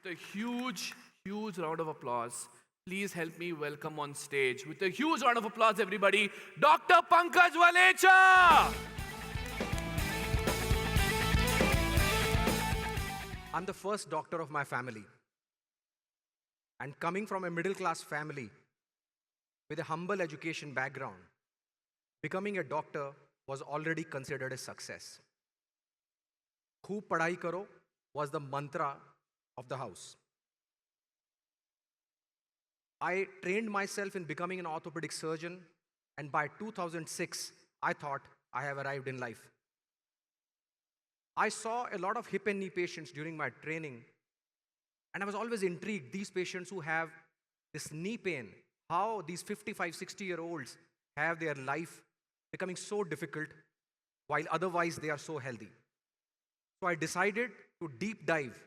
with a huge, huge round of applause, please help me welcome on stage, with a huge round of applause, everybody, Dr. Pankaj Walecha! I'm the first doctor of my family. And coming from a middle class family with a humble education background, becoming a doctor was already considered a success. Khoob padhai karo was the mantra of the house. I trained myself in becoming an orthopedic surgeon, and by 2006, I thought I have arrived in life. I saw a lot of hip and knee patients during my training, and I was always intrigued, these patients who have this knee pain, how these 55, 60-year-olds have their life becoming so difficult while otherwise they are so healthy. So I decided to deep dive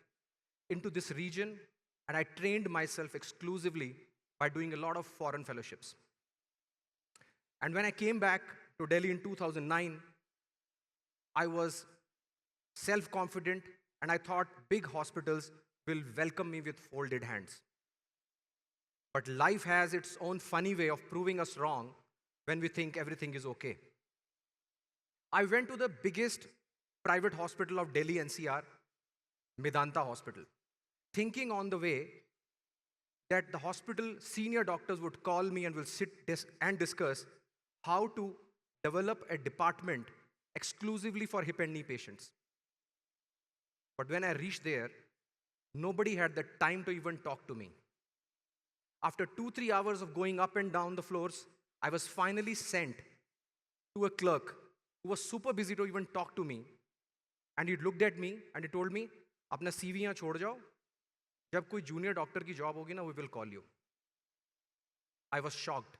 into this region, and I trained myself exclusively by doing a lot of foreign fellowships. And when I came back to Delhi in 2009, I was self-confident, and I thought big hospitals will welcome me with folded hands. But life has its own funny way of proving us wrong when we think everything is okay. I went to the biggest private hospital of Delhi NCR, Medanta Hospital, thinking on the way that the hospital senior doctors would call me and will sit and discuss how to develop a department exclusively for hip and knee patients. But when I reached there, nobody had the time to even talk to me. After 2-3 hours of going up and down the floors, I was finally sent to a clerk who was super busy to even talk to me. And he looked at me and he told me, "Apna CV यहाँ छोड़ जाओ. जब कोई junior doctor की job होगी ना, we will call you." I was shocked.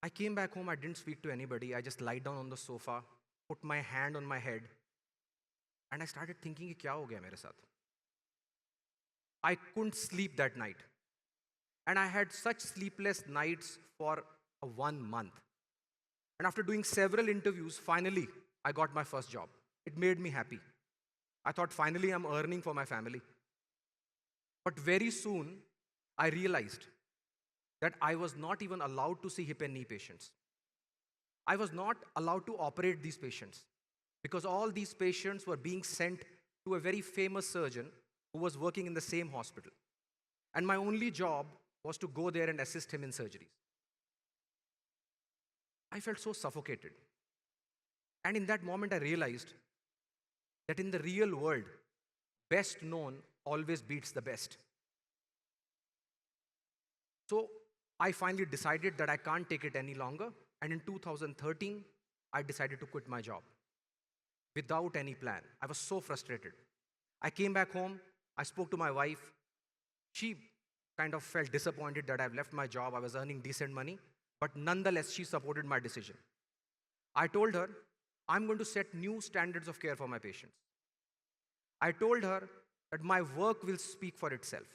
I came back home, I didn't speak to anybody. I just lied down on the sofa, put my hand on my head, and I started thinking, क्या हो गया मेरे साथ? I couldn't sleep that night. And I had such sleepless nights for 1 month. And after doing several interviews, finally, I got my first job. It made me happy. I thought, finally, I'm earning for my family. But very soon, I realized that I was not even allowed to see hip and knee patients. I was not allowed to operate these patients because all these patients were being sent to a very famous surgeon who was working in the same hospital. And my only job was to go there and assist him in surgeries. I felt so suffocated. And in that moment, I realized that in the real world, best known always beats the best. So I finally decided that I can't take it any longer. And in 2013, I decided to quit my job without any plan. I was so frustrated. I came back home. I spoke to my wife. She kind of felt disappointed that I've left my job. I was earning decent money. But nonetheless, she supported my decision. I told her, I'm going to set new standards of care for my patients. I told her that my work will speak for itself.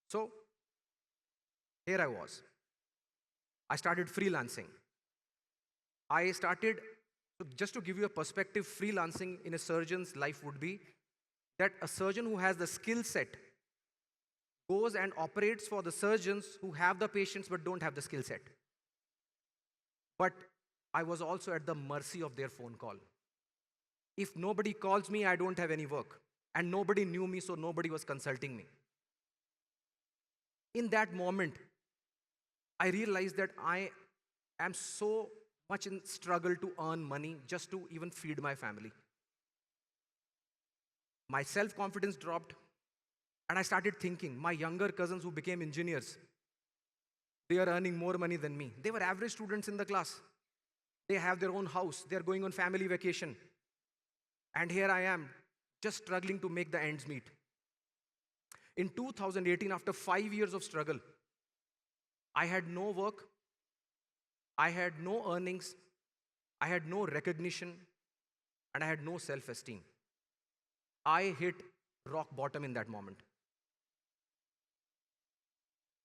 So, here I was. I started freelancing. Just to give you a perspective, freelancing in a surgeon's life would be that a surgeon who has the skill set goes and operates for the surgeons who have the patients but don't have the skill set. But I was also at the mercy of their phone call. If nobody calls me, I don't have any work. And nobody knew me, so nobody was consulting me. In that moment, I realized that I am so much in struggle to earn money just to even feed my family. My self-confidence dropped, and I started thinking, my younger cousins who became engineers, they are earning more money than me. They were average students in the class. They have their own house. They are going on family vacation. And here I am, just struggling to make the ends meet. In 2018, after 5 years of struggle, I had no work, I had no earnings, I had no recognition, and I had no self-esteem. I hit rock bottom in that moment.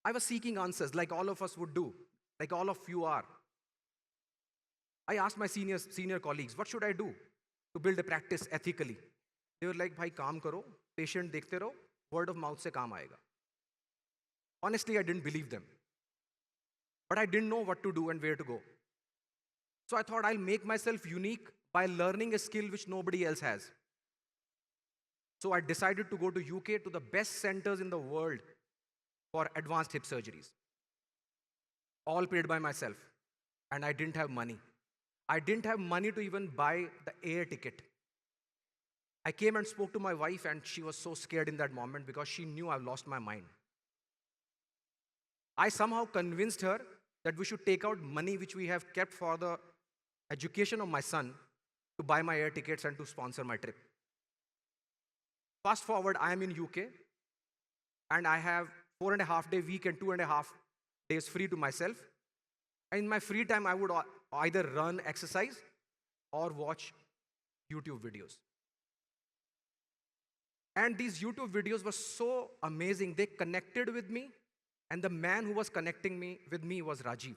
I was seeking answers like all of us would do, like all of you are. I asked my senior colleagues, what should I do to build a practice ethically? They were like, भाई काम करो, patient देखते रहो, word of mouth से काम आएगा. Honestly, I didn't believe them. But I didn't know what to do and where to go. So I thought I'll make myself unique by learning a skill which nobody else has. So I decided to go to UK to the best centers in the world for advanced hip surgeries. All paid by myself. And I didn't have money. I didn't have money to even buy the air ticket. I came and spoke to my wife, and she was so scared in that moment because she knew I lost my mind. I somehow convinced her that we should take out money which we have kept for the education of my son to buy my air tickets and to sponsor my trip. Fast forward, I am in UK and I have 4.5-day week and 2.5 days free to myself. And in my free time, I would either run, exercise, or watch YouTube videos. And these YouTube videos were so amazing. They connected with me, and the man who was connecting with me was Rajiv.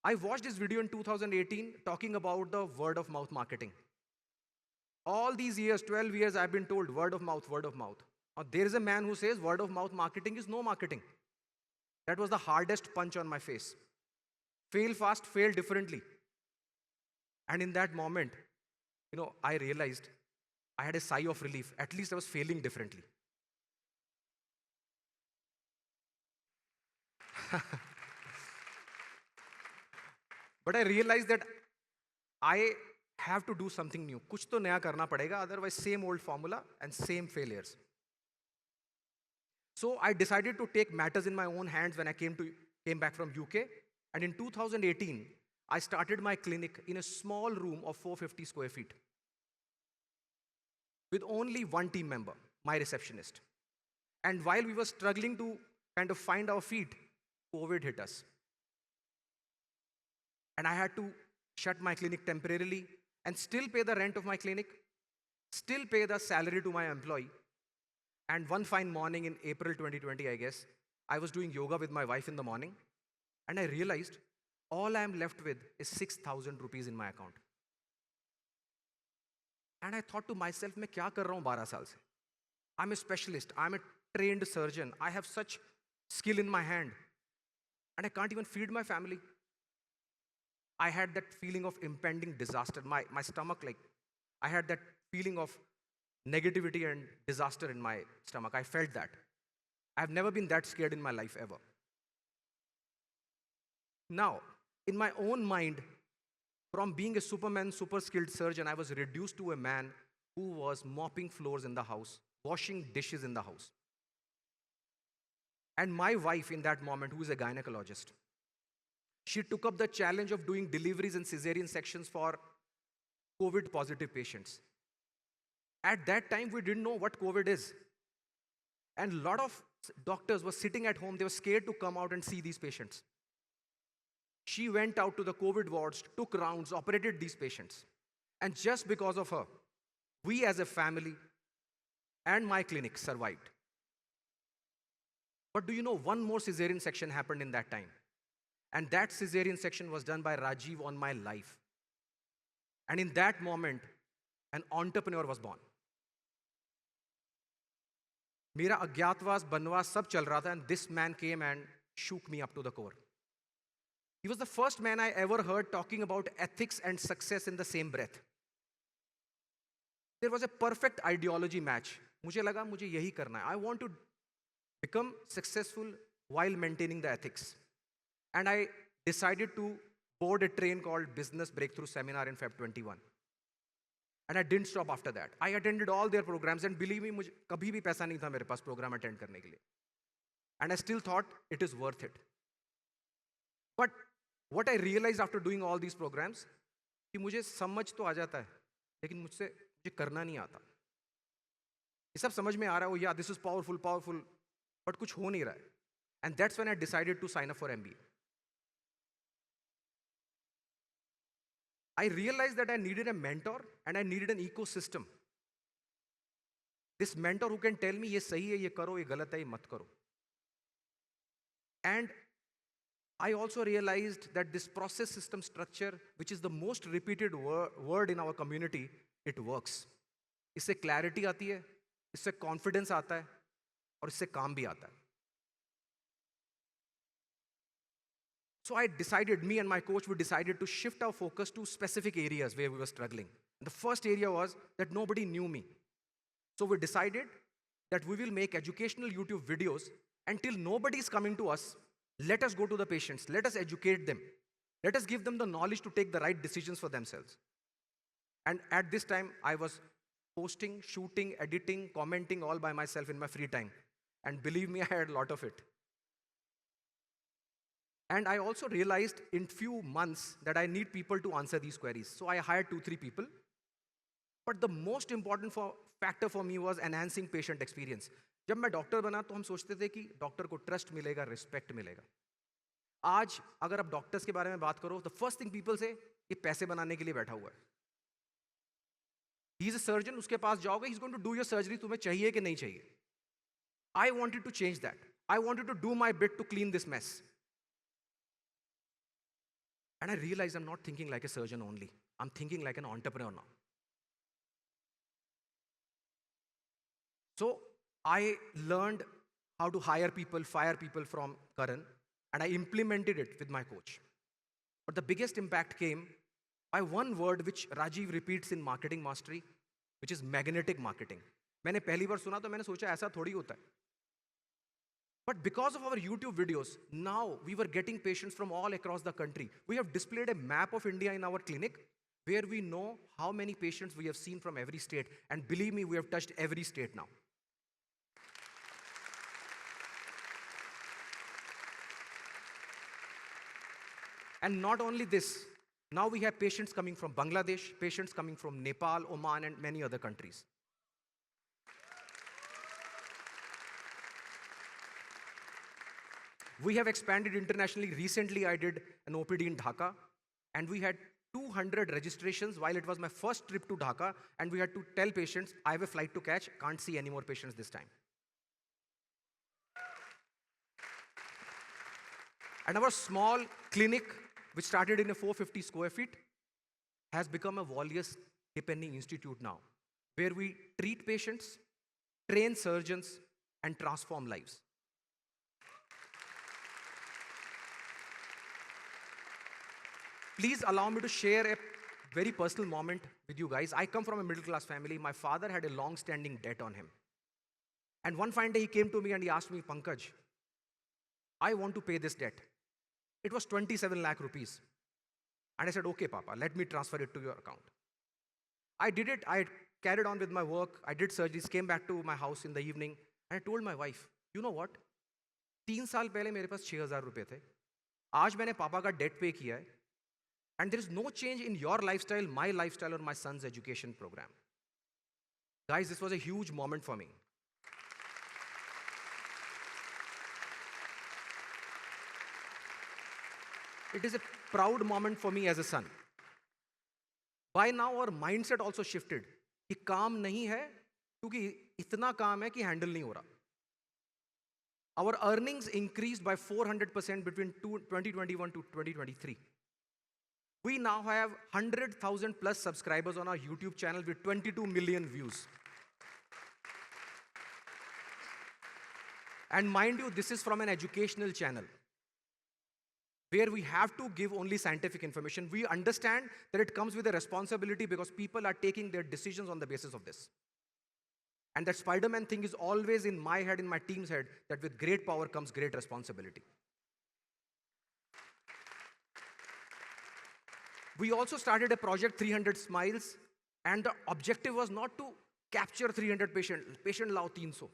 I watched this video in 2018 talking about the word of mouth marketing. All these years, 12 years, I've been told word of mouth, word of mouth. Now, there is a man who says word of mouth marketing is no marketing. That was the hardest punch on my face. Fail fast, fail differently. And in that moment, I realized I had a sigh of relief. At least I was failing differently. But I realized that I have to do something new. कुछ तो नया करना पड़ेगा, otherwise same old formula and same failures. So I decided to take matters in my own hands when I came back from UK. And in 2018, I started my clinic in a small room of 450 square feet with only one team member, my receptionist. And while we were struggling to kind of find our feet, COVID hit us. And I had to shut my clinic temporarily and still pay the rent of my clinic, still pay the salary to my employee. And one fine morning in April 2020, I guess, I was doing yoga with my wife in the morning, and I realized all I am left with is 6,000 rupees in my account. And I thought to myself, मैं क्या कर रहा हूँ 12 साल से? I'm a specialist, I'm a trained surgeon, I have such skill in my hand, and I can't even feed my family. I had that feeling of impending disaster. My stomach, I had that feeling of negativity and disaster in my stomach. I felt that. I've never been that scared in my life ever. Now, in my own mind, from being a superman, super skilled surgeon, I was reduced to a man who was mopping floors in the house, washing dishes in the house. And my wife in that moment, who is a gynecologist, she took up the challenge of doing deliveries and cesarean sections for COVID positive patients. At that time, we didn't know what COVID is. And a lot of doctors were sitting at home, they were scared to come out and see these patients. She went out to the COVID wards, took rounds, operated these patients. And just because of her, we as a family and my clinic survived. But do you know, one more cesarean section happened in that time. And that cesarean section was done by Rajiv on my life. And in that moment, an entrepreneur was born. मेरा अज्ञातवास बनवास सब चल रहा था, and this man came and shook me up to the core. He was the first man I ever heard talking about ethics and success in the same breath. There was a perfect ideology match. मुझे लगा मुझे यही करना है. I want to become successful while maintaining the ethics. And I decided to board a train called Business Breakthrough Seminar in Feb 21. And I didn't stop after that. I attended all their programs, and believe me, मुझे कभी भी पैसा नहीं था मेरे पास program attend करने के लिए. And I still thought it is worth it. But what I realized after doing all these programs, कि मुझे समझ तो आ जाता है, लेकिन मुझे करना नहीं आता. ये सब समझ में आ रहा है, oh yeah, this is powerful, but कुछ हो नहीं रहा है. And that's when I decided to sign up for MBA. I realized that I needed a mentor and I needed an ecosystem. This mentor who can tell me, ये सही है, ये करो, ये गलत है, ये मत करो. And I also realized that this process system structure, which is the most repeated word in our community, it works. इससे क्लैरिटी आती है, इससे कॉन्फिडेंस आता है और इससे काम भी आता है. So I decided, me and my coach, we decided to shift our focus to specific areas where we were struggling. The first area was that nobody knew me. So we decided that we will make educational YouTube videos until nobody is coming to us. Let us go to the patients. Let us educate them. Let us give them the knowledge to take the right decisions for themselves. And at this time, I was posting, shooting, editing, commenting all by myself in my free time. And believe me, I had a lot of it. And I also realized in few months that I need people to answer these queries. So I hired 2-3 people. But the most important factor for me was enhancing patient experience. जब मैं doctor बना तो हम सोचते थे कि doctor को trust मिलेगा, रिस्पेक्ट मिलेगा. आज अगर आप डॉक्टर्स के बारे में बात करो तो फर्स्ट थिंग पीपल से ये पैसे बनाने के लिए बैठा हुआ है. ही इज अ सर्जन, उसके पास जाओगे, he is going to do your surgery, तुम्हें चाहिए कि नहीं चाहिए. I wanted to change that. I wanted to do my bit to clean this mess. And I realized I'm not thinking like a surgeon only. I'm thinking like an entrepreneur now. So I learned how to hire people, fire people from Karan, and I implemented it with my coach. But the biggest impact came by one word which Rajiv repeats in Marketing Mastery, which is magnetic marketing. मैंने पहली बार सुना तो मैंने सोचा ऐसा थोड़ी होता है. But because of our YouTube videos, now we were getting patients from all across the country. We have displayed a map of India in our clinic where we know how many patients we have seen from every state. And believe me, we have touched every state now. And not only this, now we have patients coming from Bangladesh, patients coming from Nepal, Oman, and many other countries. We have expanded internationally. Recently, I did an OPD in Dhaka, and we had 200 registrations while it was my first trip to Dhaka, and we had to tell patients, I have a flight to catch, can't see any more patients this time. And our small clinic, which started in a 450 square feet, has become a Waleus Clinic Institute now, where we treat patients, train surgeons, and transform lives. Please allow me to share a very personal moment with you guys. I come from a middle-class family. My father had a long-standing debt on him. And one fine day he came to me and he asked me, Pankaj, I want to pay this debt. It was 27 lakh rupees. And I said, okay, Papa, let me transfer it to your account. I did it. I carried on with my work. I did surgeries, came back to my house in the evening. And I told my wife, you know what? 3 साल पहले मेरे पास 6,000 रुपए थे. आज मैंने पापा का date पे किया है. And there is no change in your lifestyle, my lifestyle, or my son's education program. Guys, this was a huge moment for me. It is a proud moment for me as a son. By now, our mindset also shifted. कि काम नहीं है क्योंकि इतना काम है कि handle नहीं हो रहा. Our earnings increased by 400% between 2021 to 2023. We now have 100,000 plus subscribers on our YouTube channel with 22 million views. And mind you, this is from an educational channel where we have to give only scientific information. We understand that it comes with a responsibility because people are taking their decisions on the basis of this. And that Spider-Man thing is always in my head, in my team's head, that with great power comes great responsibility. We also started a project, 300 Smiles, and the objective was not to capture 300 patients. Patient lao 300.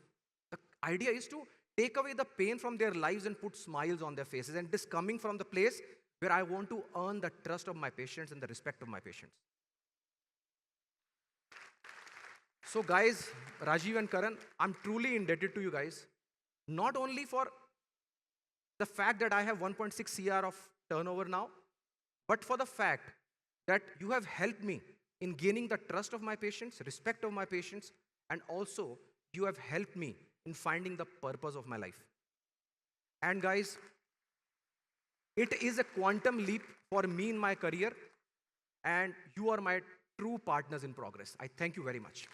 The idea is to take away the pain from their lives and put smiles on their faces. And this coming from the place where I want to earn the trust of my patients and the respect of my patients. So guys, Rajiv and Karan, I'm truly indebted to you guys. Not only for the fact that I have 1.6 CR of turnover now, but for the fact that you have helped me in gaining the trust of my patients, respect of my patients, and also you have helped me in finding the purpose of my life. And guys, it is a quantum leap for me in my career, and you are my true partners in progress. I thank you very much.